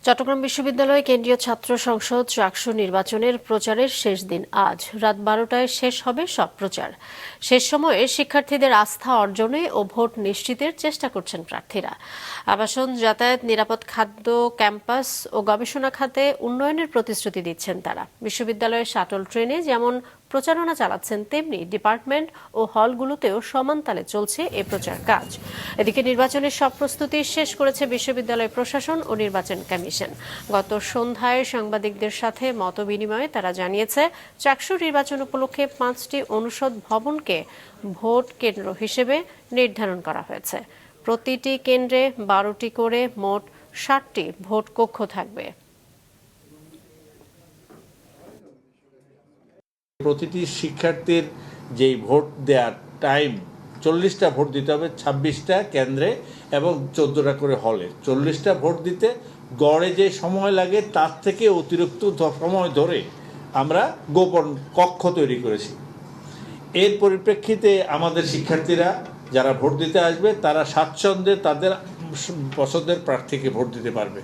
চট্টগ্রাম বিশ্ববিদ্যালয় কেন্দ্রীয় ছাত্র সংসদ চাকসু নির্বাচনের প্রচারের শেষ দিন আজ রাত 12টায় শেষ হবে সব প্রচার। শেষ সময়ে শিক্ষার্থীদের আস্থা অর্জনে ও ভোট নিশ্চিতের চেষ্টা করছেন প্রার্থীরা। আবাসন, যাতায়াত, নিরাপদ খাদ্য, ক্যাম্পাস ও গবেষণা খাতে উন্নয়নের প্রতিশ্রুতি দিচ্ছেন তারা। বিশ্ববিদ্যালয়ের শাটল ট্রেনে যেমন প্রচারণা চালাচ্ছেন, তেমনি ডিপার্টমেন্ট ও হলগুলোতেও সমান তালে চলছে এ প্রচার কাজ। এদিকে নির্বাচনের সব প্রস্তুতি শেষ করেছে বিশ্ববিদ্যালয় প্রশাসন ও নির্বাচন কমিশন। গত সন্ধ্যায় সাংবাদিকদের সাথে মতবিনিময়ে তারা জানিয়েছে, চাকসু নির্বাচন উপলক্ষে 5টি অনুষদ ভবনকে ভোট কেন্দ্র হিসেবে নির্ধারণ করা হয়েছে। প্রতিটি কেন্দ্রে 12টি করে মোট 60টি ভোট কক্ষ থাকবে। প্রতিটি শিক্ষার্থীর যেই ভোট দেওয়ার টাইম 40টা ভোট দিতে হবে 26টা কেন্দ্রে এবং 14টা করে হলে। 40টা ভোট দিতে গড়ে যে সময় লাগে তার থেকে অতিরিক্ত সময় ধরে আমরা গোপন কক্ষ তৈরি করেছি। এর পরিপ্রেক্ষিতে আমাদের শিক্ষার্থীরা যারা ভোট দিতে আসবে তারা স্বাচ্ছন্দ্যে তাদের পছন্দের প্রার্থীকে ভোট দিতে পারবে।